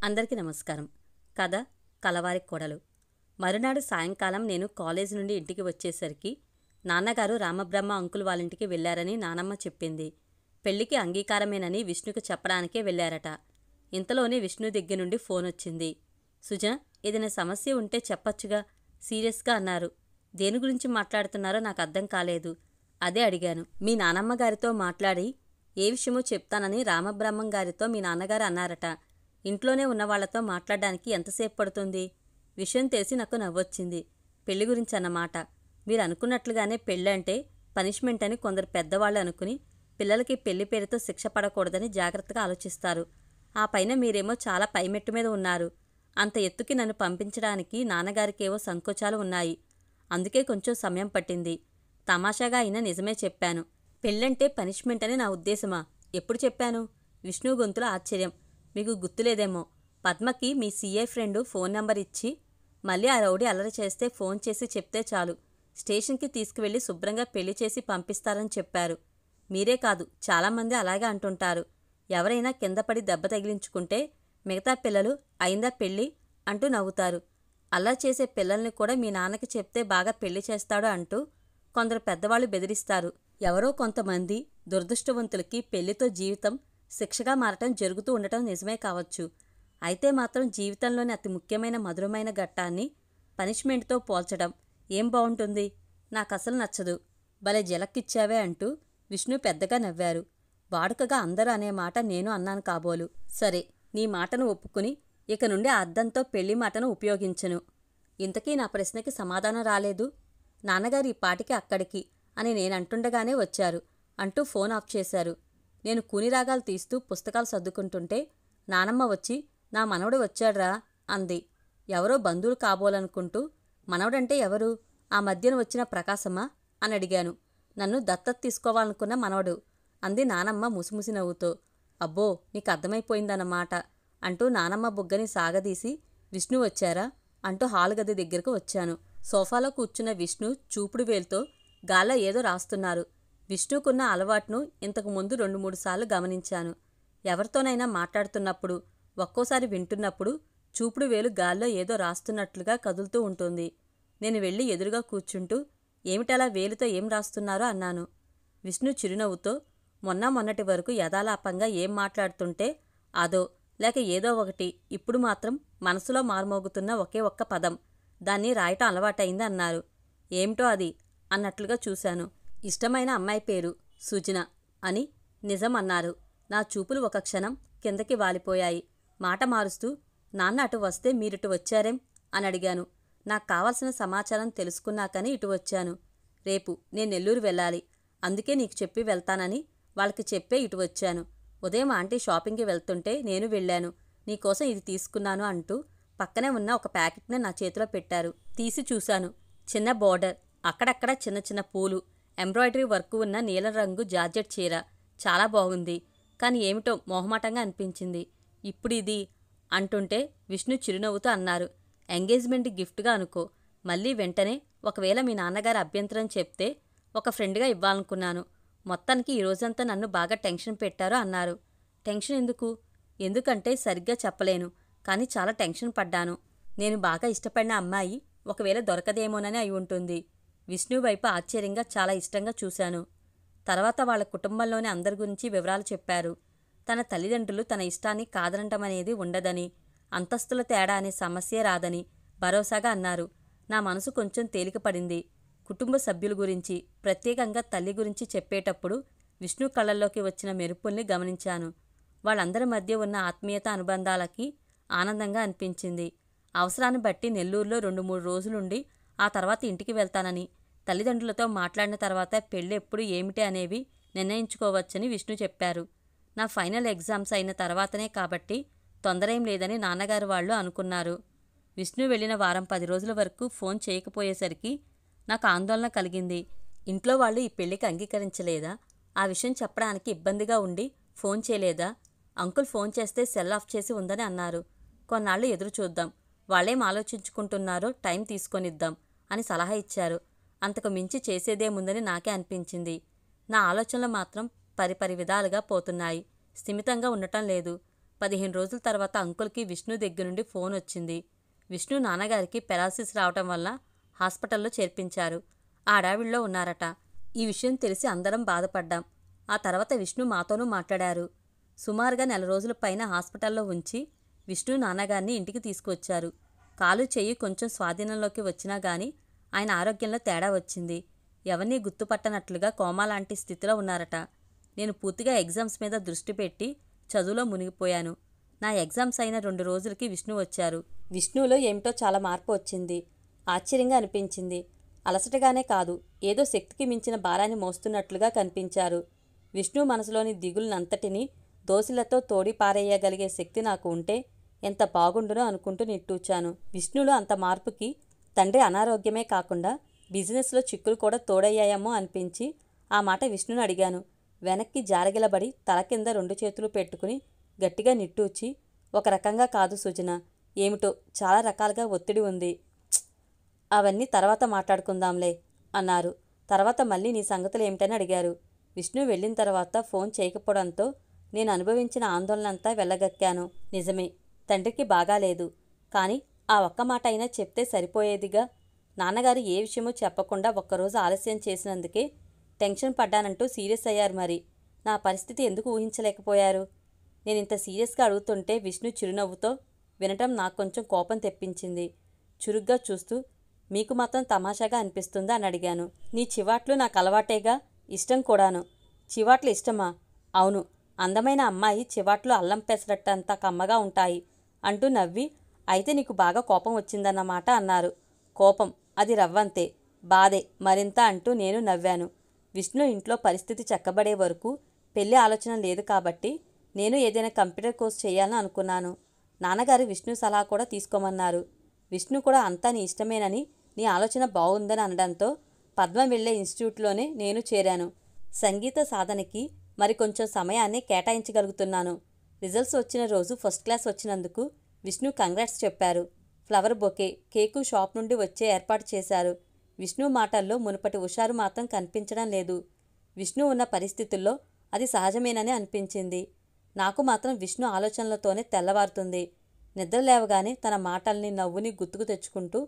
అందరికీ నమస్కారం. కథ కలవారి కోడలు. మరునాడు సాయంకాలం నేను కాలేజీ నుండి ఇంటికి వచ్చేసరికి నాన్నగారు రామబ్రహ్మ అంకుల్ వాళ్ళింటికి వెళ్లారని నానమ్మ చెప్పింది. పెళ్లికి అంగీకారమేనని విష్ణుకు చెప్పడానికే వెళ్లారట. ఇంతలోనే విష్ణు దగ్గర నుండి ఫోన్ వచ్చింది. సుజన, ఏదైనా సమస్య ఉంటే చెప్పచ్చుగా, సీరియస్గా అన్నారు. దేని గురించి మాట్లాడుతున్నారో నాకు అర్థం కాలేదు. అదే అడిగాను. మీ నానమ్మగారితో మాట్లాడి ఏ విషయమో చెప్తానని రామబ్రహ్మం గారితో మీ నాన్నగారు అన్నారట. ఇంట్లోనే ఉన్నవాళ్లతో మాట్లాడడానికి ఎంతసేపు పడుతుంది? విషయం తెలిసి నాకు నవ్వొచ్చింది. పెళ్లి గురించి అన్నమాట. మీరు అనుకున్నట్లుగానే పెళ్ళంటే పనిష్మెంట్ అని కొందరు పెద్దవాళ్ళు అనుకుని పిల్లలకి పెళ్లి పేరుతో శిక్ష పడకూడదని జాగ్రత్తగా ఆలోచిస్తారు. ఆ పైన మీరేమో చాలా పైమెట్టు మీద ఉన్నారు. అంత ఎత్తుకి నన్ను పంపించడానికి నాన్నగారికేవో సంకోచాలు ఉన్నాయి. అందుకే కొంచెం సమయం పట్టింది. తమాషాగా అయినా నిజమే చెప్పాను. పెళ్ళంటే పనిష్మెంట్ అని నా ఉద్దేశమా? ఎప్పుడు చెప్పాను? విష్ణు గొంతులో ఆశ్చర్యం. మీకు గుర్తులేదేమో, పద్మకి మీ సీఐ ఫ్రెండు ఫోన్ నంబర్ ఇచ్చి మళ్ళీ ఆ రౌడీ అల్లరి చేస్తే ఫోన్ చేసి చెప్తే చాలు, స్టేషన్కి తీసుకువెళ్లి శుభ్రంగా పెళ్లి చేసి పంపిస్తారని చెప్పారు. మీరే కాదు, చాలామంది అలాగే అంటుంటారు. ఎవరైనా కిందపడి దెబ్బ తగిలించుకుంటే మిగతా పిల్లలు అయిందా పెళ్ళి అంటూ నవ్వుతారు. అల్లరి చేసే పిల్లల్ని కూడా మీ నాన్నకి చెప్తే బాగా పెళ్లి చేస్తాడు అంటూ కొందరు పెద్దవాళ్లు బెదిరిస్తారు. ఎవరో కొంతమంది దురదృష్టవంతులకి పెళ్లితో జీవితం శిక్షగా మారటం జరుగుతూ ఉండటం నిజమే కావచ్చు. అయితే మాత్రం జీవితంలోని అతి ముఖ్యమైన మధురమైన ఘట్టాన్ని పనిష్మెంట్తో పోల్చడం ఏం బావుంటుంది? నాకసలు నచ్చదు. భలే జలక్కిచ్చావే అంటూ విష్ణు పెద్దగా నవ్వారు. వాడుకగా అందరూ అనే మాట నేను అన్నాను కాబోలు. సరే, నీ మాటను ఒప్పుకుని ఇక నుండి ఆ అద్దంతో పెళ్లి మాటను ఉపయోగించను. ఇంతకీ నా ప్రశ్నకి సమాధానం రాలేదు. నాన్నగారు ఈ పాటికి అక్కడికి అని నేనంటుండగానే వచ్చారు అంటూ ఫోన్ ఆఫ్ చేశారు. నేను కూనిరాగాలు తీస్తూ పుస్తకాలు సర్దుకుంటుంటే నానమ్మ వచ్చి, నా మనవడు వచ్చాడ్రా అంది. ఎవరో బంధువులు కాబోలనుకుంటూ, మనవడంటే ఎవరు? ఆ మధ్యన వచ్చిన ప్రకాశమా అని అడిగాను. నన్ను దత్తత తీసుకోవాలనుకున్న మనవడు అంది నానమ్మ ముసిముసి నవ్వుతో. అబ్బో, నీకు అర్థమైపోయిందన్నమాట అంటూ నానమ్మ బుగ్గని సాగదీసి, విష్ణు వచ్చారా అంటూ హాలు గది దగ్గరకు వచ్చాను. సోఫాలో కూర్చున్న విష్ణు చూపుడు వేలుతో గాల్లో ఏదో రాస్తున్నారు. విష్ణుకున్న అలవాటును ఇంతకు ముందు 2-3 సార్లు గమనించాను. ఎవరితోనైనా మాట్లాడుతున్నప్పుడు, ఒక్కోసారి వింటున్నప్పుడు చూపుడు వేలు గాల్లో ఏదో రాస్తున్నట్లుగా కదులుతూ ఉంటుంది. నేను వెళ్ళి ఎదురుగా కూర్చుంటూ, ఏమిటలా వేలుతో ఏం రాస్తున్నారో అన్నాను. విష్ణు చిరునవ్వుతో, మొన్నటి వరకు యథాలాపంగా ఏం మాట్లాడుతుంటే అదో లేక ఏదో ఒకటి, ఇప్పుడు మాత్రం మనసులో మార్మోగుతున్న ఒకే ఒక్క పదం, దాన్ని రాయటం అలవాటైంది అన్నారు. ఏమిటో అది అన్నట్లుగా చూశాను. ఇష్టమైన అమ్మాయి పేరు సుజన అని నిజం అన్నారు. నా చూపులు ఒక క్షణం కిందకి వాలిపోయాయి. మాట మారుస్తూ, నాన్న అటు వస్తే మీరిటు వచ్చారేం అని అడిగాను. నాకు కావలసిన సమాచారం తెలుసుకున్నాకని ఇటు వచ్చాను. రేపు నేను నెల్లూరు వెళ్ళాలి. అందుకే నీకు చెప్పి వెళ్తానని వాళ్ళకి చెప్పే ఇటు వచ్చాను. ఉదయం ఆంటీ షాపింగ్కి వెళ్తుంటే నేను వెళ్ళాను. నీకోసం ఇది తీసుకున్నాను అంటూ పక్కనే ఉన్న ఒక ప్యాకెట్ని నా చేతిలో పెట్టారు. తీసి చూశాను. చిన్న బోర్డర్, అక్కడక్కడ చిన్న చిన్న పూలు, ఎంబ్రాయిడరీ వర్క్ ఉన్న నీలం రంగు జార్జెట్ చీర. చాలా బాగుంది. కానీ ఏమిటో మొహమాటంగా అనిపించింది. ఇప్పుడు ఇది అంటుంటే విష్ణు చిరునవ్వుతూ అన్నారు. ఎంగేజ్మెంట్ గిఫ్ట్గా అనుకో. మళ్ళీ వెంటనే ఒకవేళ మీ నాన్నగారు అభ్యంతరం చెప్తే ఒక ఫ్రెండ్గా ఇవ్వాలనుకున్నాను. మొత్తానికి ఈ రోజంతా నన్ను బాగా టెన్షన్ పెట్టారు అన్నారు. టెన్షన్ ఎందుకు? ఎందుకంటే సరిగ్గా చెప్పలేను, కానీ చాలా టెన్షన్ పడ్డాను. నేను బాగా ఇష్టపడిన అమ్మాయి ఒకవేళ దొరకదేమోనని అయి ఉంటుంది. విష్ణు వైపు ఆశ్చర్యంగా చాలా ఇష్టంగా చూశాను. తర్వాత వాళ్ళ కుటుంబంలోని అందరి గురించి వివరాలు చెప్పారు. తన తల్లిదండ్రులు తన ఇష్టాన్ని కాదనటమనేది ఉండదని, అంతస్తుల తేడా అనే సమస్యే రాదని భరోసాగా అన్నారు. నా మనసు కొంచెం తేలికపడింది. కుటుంబ సభ్యుల గురించి, ప్రత్యేకంగా తల్లి గురించి చెప్పేటప్పుడు విష్ణు కళ్ళల్లోకి వచ్చిన మెరుపుల్ని గమనించాను. వాళ్ళందరి మధ్య ఉన్న ఆత్మీయత అనుబంధాలకి ఆనందంగా అనిపించింది. అవసరాన్ని బట్టి నెల్లూరులో 2-3 రోజులుండి ఆ తర్వాత ఇంటికి వెళ్తానని, తల్లిదండ్రులతో మాట్లాడిన తర్వాత పెళ్ళి ఎప్పుడు ఏమిటి అనేవి నిర్ణయించుకోవచ్చని విష్ణు చెప్పారు. నా ఫైనల్ ఎగ్జామ్స్ అయిన తర్వాతనే కాబట్టి తొందరేం లేదని నాన్నగారు వాళ్ళు అనుకున్నారు. విష్ణు వెళ్ళిన వారం 10 రోజుల వరకు ఫోన్ చేయకపోయేసరికి నాకు ఆందోళన కలిగింది. ఇంట్లో వాళ్ళు ఈ పెళ్లికి అంగీకరించలేదా? ఆ విషయం చెప్పడానికి ఇబ్బందిగా ఉండి ఫోన్ చేయలేదా? అంకుల్ ఫోన్ చేస్తే సెల్ ఆఫ్ చేసి ఉందని అన్నారు. కొన్నాళ్ళు ఎదురు చూద్దాం, వాళ్ళేం ఆలోచించుకుంటున్నారో టైం తీసుకొనిద్దాం అని సలహా ఇచ్చారు. అంతకు మించి చేసేదేముందని నాకే అనిపించింది. నా ఆలోచనలు మాత్రం పరిపరి విధాలుగా పోతున్నాయి. స్థిమితంగా ఉండటం లేదు. 15 రోజుల తర్వాత అంకుల్కి విష్ణు దగ్గర నుండి ఫోన్ వచ్చింది. విష్ణు నాన్నగారికి పెరాలసిస్ రావటం వల్ల హాస్పిటల్లో చేర్పించారు. ఆ హడావిడిలో ఉన్నారట. ఈ విషయం తెలిసి అందరం బాధపడ్డాం. ఆ తర్వాత విష్ణు మాతోనూ మాట్లాడారు. సుమారుగా 1 నెల రోజుల పైన హాస్పిటల్లో ఉంచి విష్ణు నాన్నగారిని ఇంటికి తీసుకువచ్చారు. కాలు చెయ్యి కొంచెం స్వాధీనంలోకి వచ్చినా గాని ఆయన ఆరోగ్యంలో తేడా వచ్చింది. ఎవరినీ గుర్తుపట్టనట్లుగా కోమా లాంటి స్థితిలో ఉన్నారట. నేను పూర్తిగా ఎగ్జామ్స్ మీద దృష్టి పెట్టి చదువులో మునిగిపోయాను. నా ఎగ్జామ్స్ అయిన 2 రోజులకి విష్ణు వచ్చారు. విష్ణులో ఏమిటో చాలా మార్పు వచ్చింది. ఆశ్చర్యంగా అనిపించింది. అలసటగానే కాదు, ఏదో శక్తికి మించిన భారాన్ని మోస్తున్నట్లుగా కనిపించారు. విష్ణు మనసులోని దిగులనంతటినీ దోసిలతో తోడి పారేయగలిగే శక్తి నాకు ఉంటే ఎంత బాగుండునో అనుకుంటూ నిట్టూచాను. విష్ణులో అంత మార్పుకి తండ్రి అనారోగ్యమే కాకుండా బిజినెస్లో చిక్కులు కూడా తోడయ్యాయేమో అనిపించి ఆ మాట విష్ణుని అడిగాను. వెనక్కి జారగిలబడి తల కింద 2 చేతులు పెట్టుకుని గట్టిగా నిట్టూచి, ఒక రకంగా కాదు సుజన, ఏమిటో చాలా రకాలుగా ఒత్తిడి ఉంది. అవన్నీ తర్వాత మాట్లాడుకుందాంలే అన్నారు. తర్వాత మళ్ళీ నీ సంగతులు ఏమిటని అడిగారు. విష్ణు వెళ్ళిన తర్వాత ఫోన్ చేయకపోవడంతో నేను అనుభవించిన ఆందోళనంతా వెళ్ళగక్కాను. నిజమే, తండ్రికి బాగాలేదు. కానీ ఆ ఒక్క మాట అయినా చెప్తే సరిపోయేదిగా. నాన్నగారు ఏ విషయమూ చెప్పకుండా ఒక్కరోజు ఆలస్యం చేసినందుకే టెన్షన్ పడ్డానంటూ సీరియస్ అయ్యారు. మరి నా పరిస్థితి ఎందుకు ఊహించలేకపోయారు? నేనింత సీరియస్గా అడుగుతుంటే విష్ణు చిరునవ్వుతో వినటం నాకు కొంచెం కోపం తెప్పించింది. చురుగ్గా చూస్తూ, మీకు మాత్రం తమాషాగా అనిపిస్తుందా అని అడిగాను. నీ చివాట్లు నాకు అలవాటేగా, ఇష్టం కూడాను. చివాట్లు ఇష్టమా? అవును, అందమైన అమ్మాయి చివాట్లు అల్లం పెసరట్టంత కమ్మగా ఉంటాయి అంటూ నవ్వి, అయితే నీకు బాగా కోపం వచ్చిందన్నమాట అన్నారు. కోపం, అది రవ్వంతే. బాధే మరింత అంటూ నేను నవ్వాను. విష్ణు ఇంట్లో పరిస్థితి చక్కబడే వరకు పెళ్లి ఆలోచన లేదు కాబట్టి నేను ఏదైనా కంప్యూటర్ కోర్స్ చేయాలని అనుకున్నాను. నాన్నగారు విష్ణు సలహా కూడా తీసుకోమన్నారు. విష్ణు కూడా అంతా నీ ఇష్టమేనని, నీ ఆలోచన బాగుందని అనడంతో పద్మ వెళ్లే ఇన్స్టిట్యూట్లోనే నేను చేరాను. సంగీత సాధనకి మరి కొంచెం సమయాన్ని కేటాయించగలుగుతున్నాను. రిజల్ట్స్ వచ్చిన రోజు ఫస్ట్ క్లాస్ వచ్చినందుకు విష్ణు కంగ్రాట్స్ చెప్పారు. ఫ్లవర్ బొకే, కేకు షాప్ నుండి వచ్చే ఏర్పాటు చేశారు. విష్ణు మాటల్లో మునుపటి హుషారు మాత్రం కనిపించడం లేదు. విష్ణు ఉన్న పరిస్థితుల్లో అది సహజమేనని అనిపించింది. నాకు మాత్రం విష్ణు ఆలోచనలతోనే తెల్లవారుతుంది. నిద్ర లేవగానే తన మాటల్ని, నవ్వుని గుర్తుకు తెచ్చుకుంటూ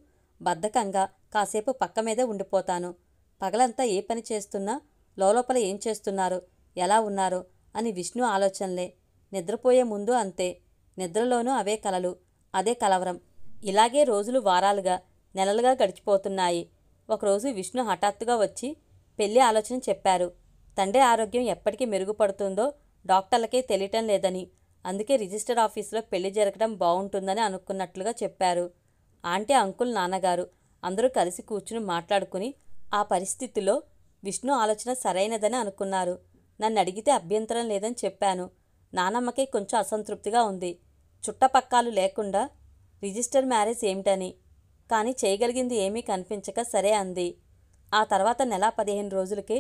బద్ధకంగా కాసేపు పక్క మీదే ఉండిపోతాను. పగలంతా ఏ పని చేస్తున్నా లోపల ఏం చేస్తున్నారో, ఎలా ఉన్నారో అని విష్ణు ఆలోచనలే. నిద్రపోయే ముందు అంతే. నిద్రలోనూ అవే కలలు, అదే కలవరం. ఇలాగే రోజులు వారాలుగా, నెలలుగా గడిచిపోతున్నాయి. ఒకరోజు విష్ణు హఠాత్తుగా వచ్చి పెళ్లి ఆలోచన చెప్పారు. తండ్రి ఆరోగ్యం ఎప్పటికీ మెరుగుపడుతుందో డాక్టర్లకే తెలియటం లేదని, అందుకే రిజిస్టర్ ఆఫీసులో పెళ్లి జరగడం బాగుంటుందని అనుకున్నట్లుగా చెప్పారు. ఆంటీ, అంకుల్, నాన్నగారు అందరూ కలిసి కూర్చుని మాట్లాడుకుని ఆ పరిస్థితిలో విష్ణు ఆలోచన సరైనదని అనుకున్నారు. నన్ను అడిగితే అభ్యంతరం లేదని చెప్పాను. నానమ్మకే కొంచెం అసంతృప్తిగా ఉంది. చుట్టపక్కాలు లేకుండా రిజిస్టర్ మ్యారేజ్ ఏమిటని. కానీ చేయగలిగింది ఏమీ కనిపించక సరే అంది. ఆ తర్వాత నెల 15 రోజులకే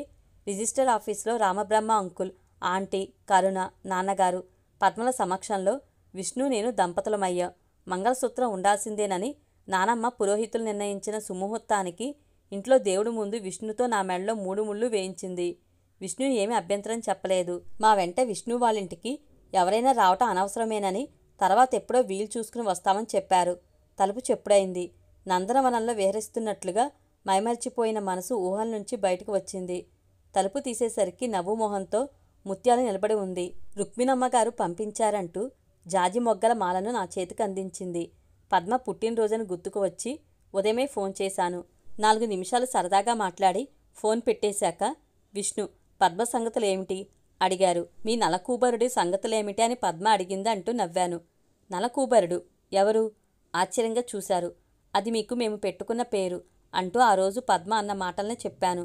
రిజిస్టర్ ఆఫీసులో రామబ్రహ్మ అంకుల్, ఆంటీ, కరుణ, నాన్నగారు, పద్మల సమక్షంలో విష్ణు, నేను దంపతులమయ్యా. మంగళసూత్రం ఉండాల్సిందేనని నానమ్మ పురోహితులు నిర్ణయించిన సుముహూర్తానికి ఇంట్లో దేవుడి ముందు విష్ణుతో నా మెడలో 3 ముళ్ళు వేయించింది. విష్ణు ఏమీ అభ్యంతరం చెప్పలేదు. మా వెంట విష్ణు వాళ్ళింటికి ఎవరైనా రావటం అనవసరమేనని తర్వాత ఎప్పుడో వీలు చూసుకుని వస్తామని చెప్పారు. తలుపు చెప్పుడైంది. నందనవనంలో విహరిస్తున్నట్లుగా మైమరిచిపోయిన మనసు ఊహల నుంచి బయటకు వచ్చింది. తలుపు తీసేసరికి నవ్వు మొహంతో ముత్యాలు నిలబడి ఉంది. రుక్మిణమ్మగారు పంపించారంటూ జాజి మొగ్గల మాలను నా చేతికి అందించింది. పద్మ పుట్టినరోజును గుర్తుకు వచ్చి ఉదయమే ఫోన్ చేశాను. 4 నిమిషాలు సరదాగా మాట్లాడి ఫోన్ పెట్టేశాక విష్ణు, పద్మ సంగతులేమిటి అడిగారు. మీ నలకూబరుడి సంగతులేమిటి అని పద్మ అడిగింది అంటూ నవ్వాను. నలకూబరుడు ఎవరు? ఆశ్చర్యంగా చూశారు. అది మీకు మేము పెట్టుకున్న పేరు అంటూ ఆ రోజు పద్మ అన్న మాటల్ని చెప్పాను.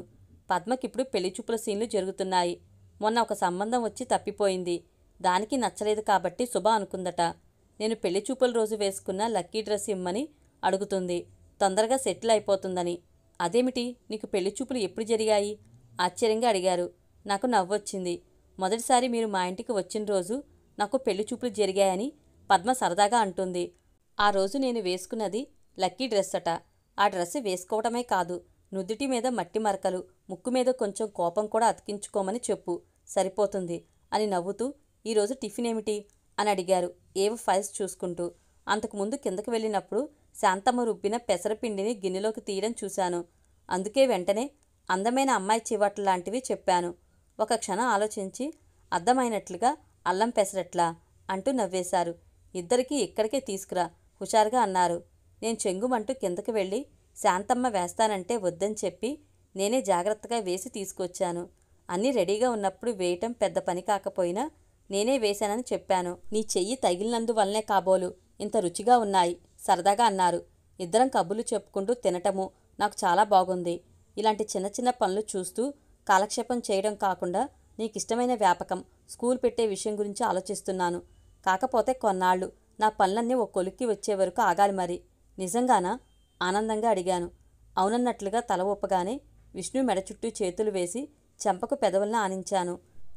పద్మకిప్పుడు పెళ్లిచూపుల సీన్లు జరుగుతున్నాయి. మొన్న ఒక సంబంధం వచ్చి తప్పిపోయింది. దానికి నచ్చలేదు కాబట్టి శుభ అనుకుందట. నేను పెళ్లిచూపుల రోజు వేసుకున్న లక్కీ డ్రెస్ ఇమ్మని అడుగుతుంది, తొందరగా సెటిల్ అయిపోతుందని. అదేమిటి, నీకు పెళ్లిచూపులు ఎప్పుడు జరిగాయి ఆశ్చర్యంగా అడిగారు. నాకు నవ్వొచ్చింది. మొదటిసారి మీరు మా ఇంటికి వచ్చిన రోజు నాకు పెళ్లిచూపులు జరిగాయని పద్మ సరదాగా అంటుంది. ఆ రోజు నేను వేసుకున్నది లక్కీ డ్రెస్ అట. ఆ డ్రెస్ వేసుకోవటమే కాదు, నుదుటి మీద మట్టి మరకలు, ముక్కు మీద కొంచెం కోపం కూడా అతికించుకోమని చెప్పు, సరిపోతుంది అని నవ్వుతూ, ఈరోజు టిఫిన్ ఏమిటి అని అడిగారు ఏవో ఫైల్స్ చూసుకుంటూ. అంతకుముందు కిందకు వెళ్ళినప్పుడు శాంతమ్మ రుబ్బిన పెసరపిండిని గిన్నెలోకి తీయడం చూశాను. అందుకే వెంటనే అందమైన అమ్మాయి చివాట్లు లాంటివి చెప్పాను. ఒక క్షణం ఆలోచించి అర్థమైనట్లుగా అల్లం పెసరట్లా అంటూ నవ్వేశారు. ఇద్దరికీ ఇక్కడికే తీసుకురా హుషారుగా అన్నారు. నేను చెంగుమంటూ కిందకి వెళ్ళి శాంతమ్మ వేస్తానంటే వద్దని చెప్పి నేనే జాగ్రత్తగా వేసి తీసుకొచ్చాను. అన్నీ రెడీగా ఉన్నప్పుడు వేయటం పెద్ద పని కాకపోయినా నేనే వేశానని చెప్పాను. నీ చెయ్యి తగిలినందువల్లనే కాబోలు ఇంత రుచిగా ఉన్నాయి సరదాగా అన్నారు. ఇద్దరం కబుర్లు చెప్పుకుంటూ తినటము నాకు చాలా బాగుంది. ఇలాంటి చిన్న చిన్న పనులు చూస్తూ కాలక్షేపం చేయడం కాకుండా నీకిష్టమైన వ్యాపకం స్కూల్ పెట్టే విషయం గురించి ఆలోచిస్తున్నాను. కాకపోతే కొన్నాళ్ళు నా పనులన్నీ ఓ కొలిక్కి వచ్చే వరకు ఆగాలి మరి. నిజంగానా? ఆనందంగా అడిగాను. అవునన్నట్లుగా తల ఊపగానే విష్ణు మెడ చుట్టూ చేతులు వేసి చెంపకు పెదవులను ఆనించాను.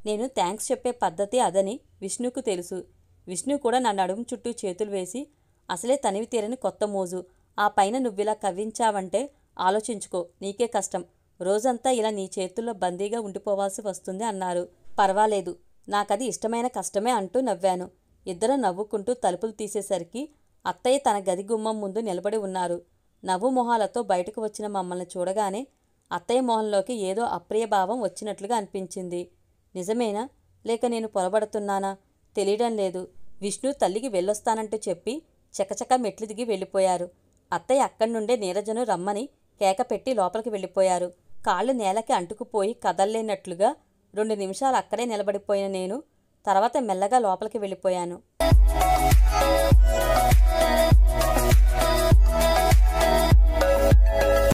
నేను థ్యాంక్స్ చెప్పే పద్ధతి అదని విష్ణుకు తెలుసు. విష్ణు కూడా నా నడుము చుట్టూ చేతులు వేసి అసలే తనివి తీరని కొత్త మోజు, ఆ పైన నువ్విలా కవ్వించావంటే ఆలోచించుకో నీకే కష్టం. రోజంతా ఇలా నీ చేతుల్లో బందీగా ఉండిపోవాల్సి వస్తుంది అన్నారు. పర్వాలేదు నాకది ఇష్టమైన కష్టమే అంటూ నవ్వాను. ఇద్దరం నవ్వుకుంటూ తలుపులు తీసేసరికి అత్తయ్య తన గది గుమ్మం ముందు నిలబడి ఉన్నారు. నవ్వు మొహాలతో బయటకు వచ్చిన మమ్మల్ని చూడగానే అత్తయ్య మొహంలోకి ఏదో అప్రియభావం వచ్చినట్లుగా అనిపించింది. నిజమేనా లేక నేను పొరబడుతున్నానా తెలియడం లేదు. విష్ణు తల్లికి వెళ్ళొస్తానంటూ చెప్పి చకచక మెట్లు దిగి వెళ్ళిపోయారు. అత్తయ్య అక్కడి నుండే నీరజను రమ్మని కేక పెట్టి లోపలికి వెళ్ళిపోయారు. కాళ్ళు నేలకి అంటుకుపోయి కదల్లేనట్లుగా 2 నిమిషాలు అక్కడే నిలబడిపోయిన నేను తర్వాత మెల్లగా లోపలికి వెళ్ళిపోయాను.